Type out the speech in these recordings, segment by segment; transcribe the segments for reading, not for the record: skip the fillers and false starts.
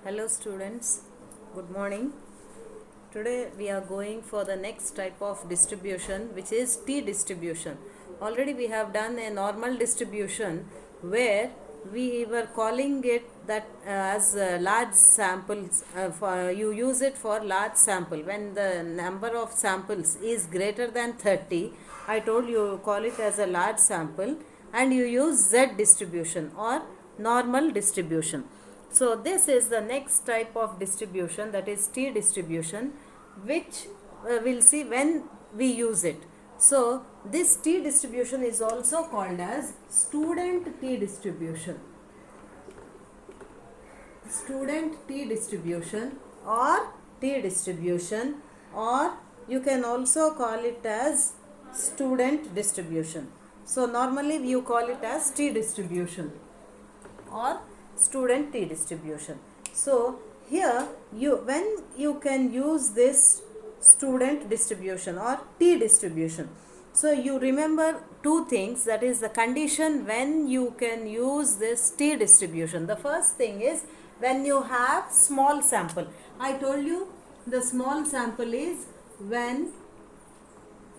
Hello students, good morning. Today we are going for the next type of distribution, which is T distribution. Already we have done a normal distribution where we were calling it that as large samples. You use it for large sample when the number of samples is greater than 30. I told you call it as a large sample, and you use Z distribution or normal distribution. So this is the next type of distribution, that is T distribution, which we'll see when we use it. So this T distribution is also called as student T distribution. Student T distribution or T distribution, or you can also call it as student distribution. So normally you call it as T distribution or student T distribution. So here when you can use this student distribution or T distribution, so you remember two things, that is the condition when you can use this T distribution. The first thing is when you have small sample. I told you the small sample is when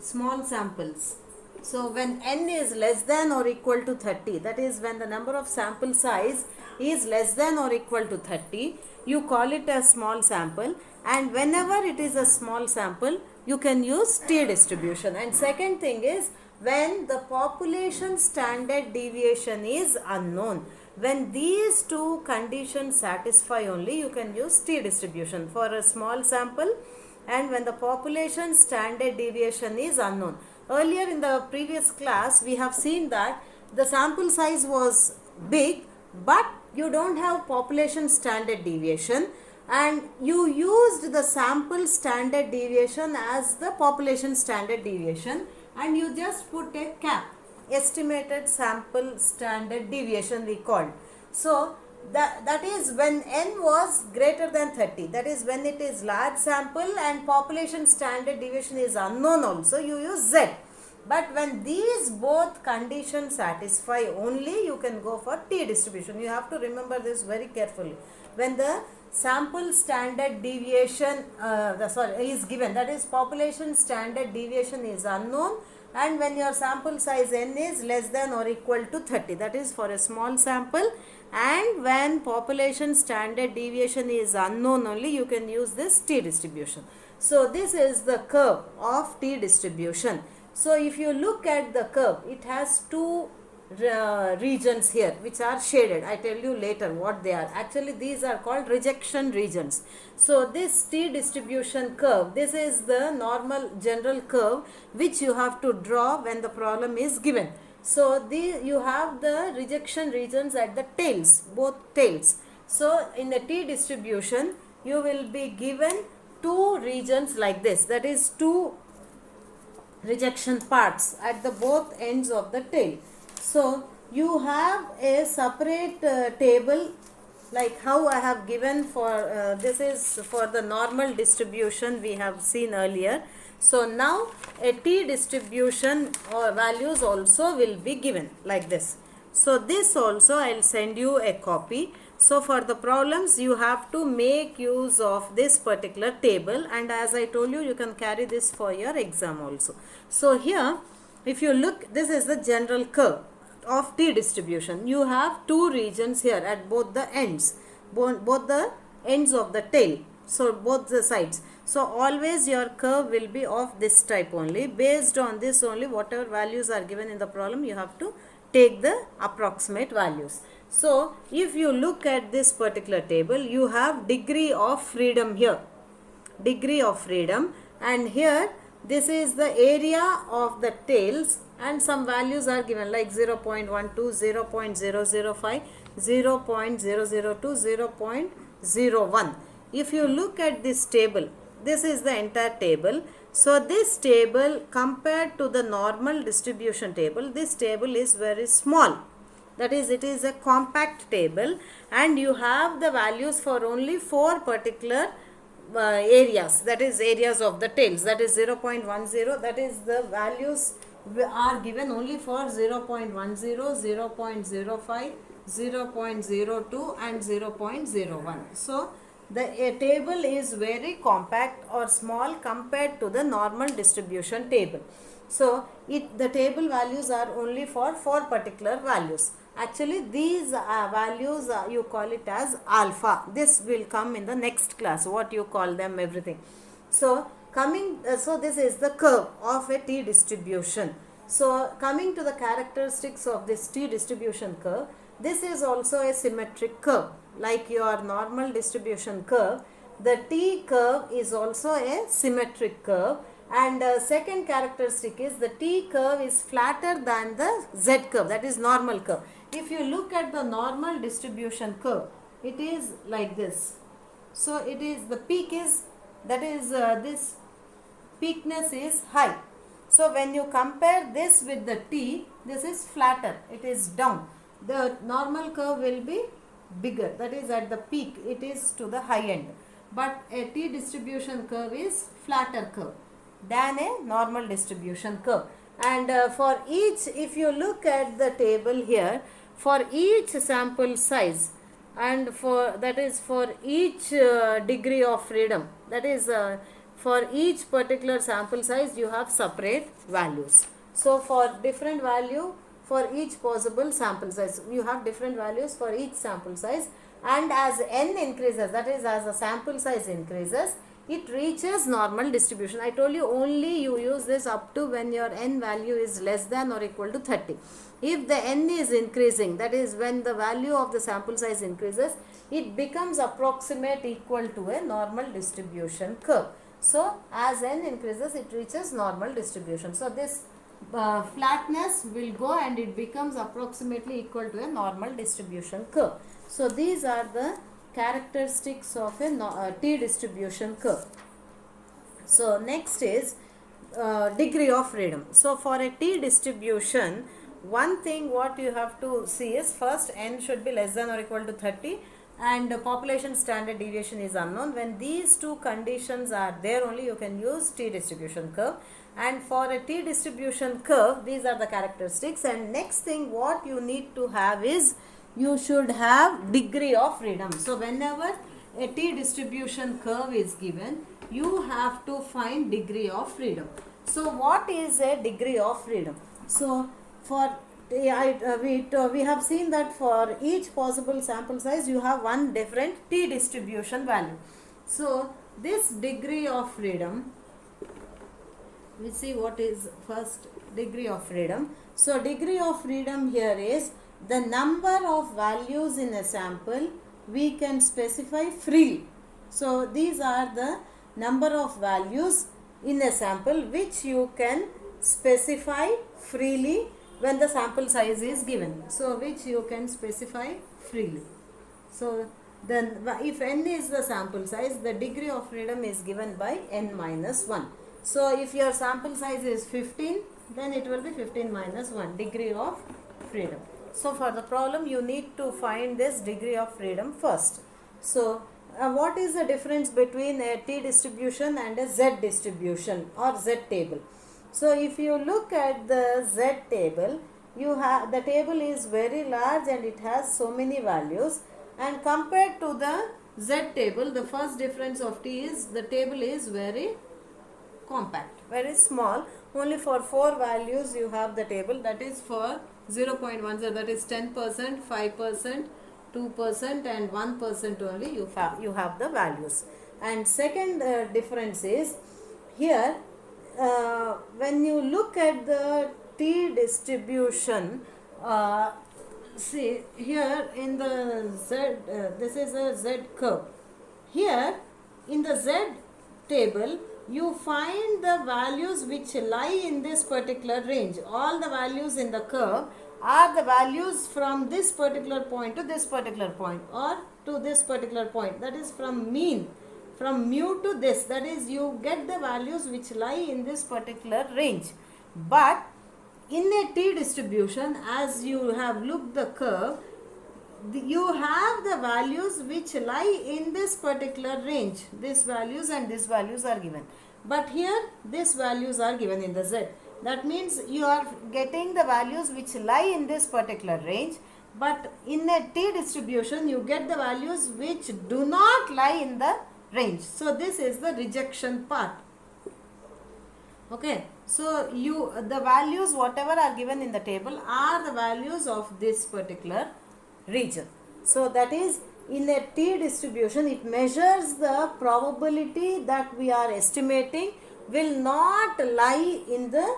small samples. So when n is less than or equal to 30, that is when the number of sample size is less than or equal to 30, you call it a small sample, and whenever it is a small sample you can use T distribution. And second thing is when the population standard deviation is unknown. When these two conditions satisfy only, you can use T distribution for a small sample and when the population standard deviation is unknown. Earlier in the previous class we have seen that the sample size was big, but you don't have population standard deviation, and you used the sample standard deviation as the population standard deviation, and you just put a cap, estimated sample standard deviation we called. So that is when n was greater than 30, that is when it is large sample and population standard deviation is unknown also, you use Z. But when these both conditions satisfy only, you can go for T distribution. You have to remember this very carefully. When the sample standard deviation is given, that is population standard deviation is unknown, and when your sample size n is less than or equal to 30, that is for a small sample, and when population standard deviation is unknown only, you can use this T distribution. So this is the curve of T distribution. So if you look at the curve, it has two regions here which are shaded. I tell you later what they are. Actually these are called rejection regions. So this T distribution curve, this is the normal general curve which you have to draw when the problem is given. So you have the rejection regions at the tails, both tails. So in the T distribution you will be given two regions like this, that is two rejection parts at the both ends of the tail. So you have a separate table like how I have given for this is for the normal distribution we have seen earlier. So now a T distribution or values also will be given like this. So this also I will send you a copy. So for the problems you have to make use of this particular table, and as I told you, you can carry this for your exam also. So here if you look, this is the general curve of T distribution. You have two regions here at both the ends, both the ends of the tail, so both the sides. So always your curve will be of this type only. Based on this only, whatever values are given in the problem, you have to take the approximate values. So if you look at this particular table, you have degree of freedom here, degree of freedom, and here this is the area of the tails, and some values are given like 0.12, 0.005, 0.002, 0.01. If you look at this table, this is the entire table. So this table compared to the normal distribution table, this table is very small. That is, it is a compact table, and you have the values for only four particular areas, that is areas of the tails, that is 0.10, that is the values are given only for 0.10, 0.05, 0.02 and 0.01. So the table is very compact or small compared to the normal distribution table. So the table values are only for 4 particular values. Actually these values you call it as alpha. This will come in the next class, what you call them, everything. So so this is the curve of a t distribution. So coming to the characteristics of this t distribution curve, this is also a symmetric curve like your normal distribution curve. The t curve is also a symmetric curve, and second characteristic is the t curve is flatter than the z curve, that is normal curve. If you look at the normal distribution curve, it is like this. So it is, the peak is, that is this peakness is high. So when you compare this with the t, this is flatter, it is down. The normal curve will be bigger, that is at the peak it is to the high end. But a t distribution curve is flatter curve than a normal distribution curve. And for each, if you look at the table here, for each sample size and for, that is for each degree of freedom, that is for each particular sample size you have separate values. So for different value for each possible sample size, you have different values for each sample size, and as n increases, that is as the sample size increases, it reaches normal distribution. I told you only you use this up to when your n value is less than or equal to 30. If the n is increasing, that is when the value of the sample size increases, it becomes approximate equal to a normal distribution curve. So as n increases, it reaches normal distribution. So this flatness will go and it becomes approximately equal to a normal distribution curve. So these are the characteristics of a t distribution curve. So next is degree of freedom. So for a t distribution, one thing what you have to see is, first n should be less than or equal to 30 and population standard deviation is unknown. When these two conditions are there, only you can use t distribution curve. And for a t distribution curve, these are the characteristics. And next thing what you need to have is, you should have degree of freedom. So whenever a t distribution curve is given, you have to find degree of freedom. So what is a degree of freedom? So for we have seen that for each possible sample size you have one different t distribution value. So this degree of freedom, we see what is first degree of freedom. So degree of freedom here is the number of values in a sample we can specify freely. So these are the number of values in a sample which you can specify freely when the sample size is given. So which you can specify freely. So then if n is the sample size, the degree of freedom is given by n minus 1. So if your sample size is 15, then it will be 15 minus 1 degree of freedom. So for the problem you need to find this degree of freedom first. So what is the difference between a t distribution and a z distribution or z table? So if you look at the z table, you have, the table is very large and it has so many values, and compared to the z table, the first difference of t is the table is very compact, very small. Only for 4 values you have the table, that is for 0.10, that is 10%, 5%, 2% and 1% only you have the values. And second difference is, here when you look at the t distribution, see here in the z, this is a z curve. Here in the z table you find the values which lie in this particular range. All the values in the curve are the values from this particular point to this particular point, or to this particular point, that is from mean, from mu to this, that is you get the values which lie in this particular range. But in a t distribution, as you have looked the curve, you have the values which lie in this particular range. These values and these values are given, but here these values are given in the z. That means you are getting the values which lie in this particular range, But in a t distribution, you get the values which do not lie in the range. So this is the rejection part. Okay, so the values whatever are given in the table are the values of this particular region. So that is, in a t distribution, it measures the probability that we are estimating will not lie in the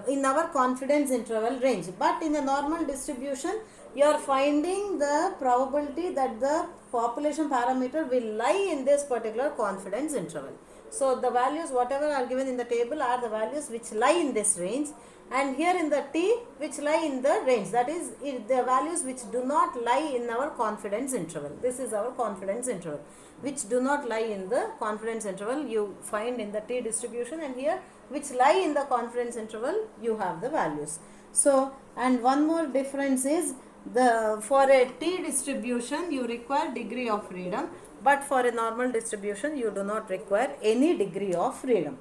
in our confidence interval range. But in a normal distribution, you are finding the probability that the population parameter will lie in this particular confidence interval. So the values whatever are given in the table are the values which lie in this range, and here in the t which lie in the range, that is the values which do not lie in our confidence interval. This is our confidence interval, which do not lie in the confidence interval you find in the t distribution, and here which lie in the confidence interval you have the values. So, and one more difference is, for a t distribution you require degree of freedom, but for a normal distribution you do not require any degree of freedom.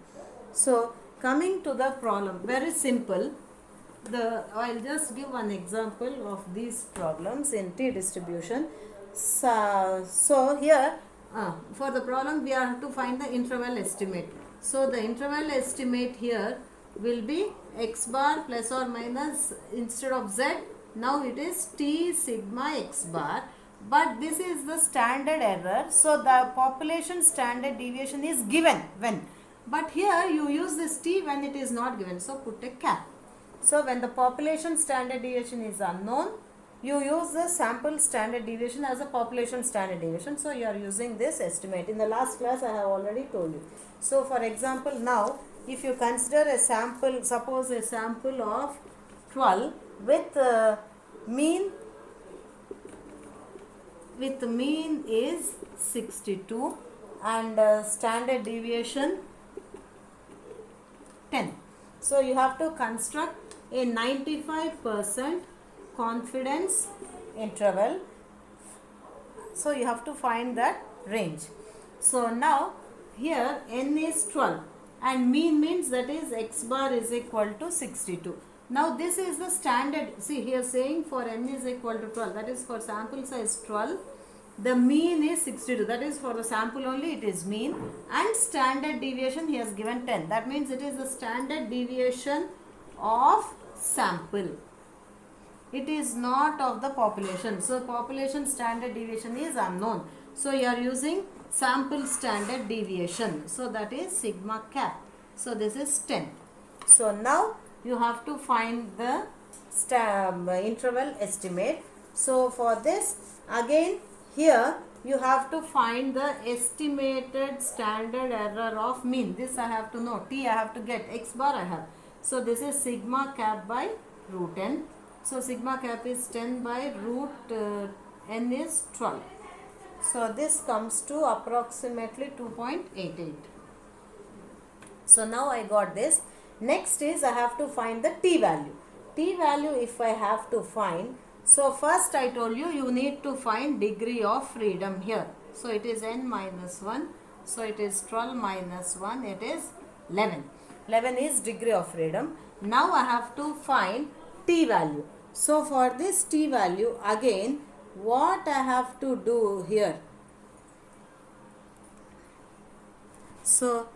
So coming to the problem, very simple. I'll just give one example of these problems in t distribution. So here for the problem we have to find the interval estimate. So the interval estimate here will be x bar plus or minus, instead of z, now it is t sigma x bar. But this is the standard error, so the population standard deviation is given when, but here you use this t when it is not given, so put a cap. So when the population standard deviation is unknown, you use the sample standard deviation as a population standard deviation. So you are using this estimate. In the last class I have already told you. So for example, now if you consider a sample, suppose a sample of 12 with mean is 62 and standard deviation 10. So you have to construct a 95% confidence interval. So you have to find that range. So now here n is 12 and mean means that is x bar is equal to 62. Now this is the standard. See here saying for n is equal to 12, that is for sample size 12. The mean is 62, that is for the sample only it is mean, and standard deviation he has given 10. That means it is the standard deviation of sample. It is not of the population. So population standard deviation is unknown. So you are using sample standard deviation. So that is sigma cap. So this is 10. So now you have to find the interval estimate. So for this, again here you have to find the estimated standard error of mean. This I have to know. T I have to get. X bar I have. So this is sigma cap by root n. So sigma cap is 10 by root n is 12. So this comes to approximately 2.88. So now I got this. Next is I have to find the t value. T value if I have to find. So first I told you, you need to find degree of freedom here. So it is n minus 1. So it is 12 minus 1. It is 11. 11 is degree of freedom. Now I have to find t value. So for this t value, again what I have to do here. So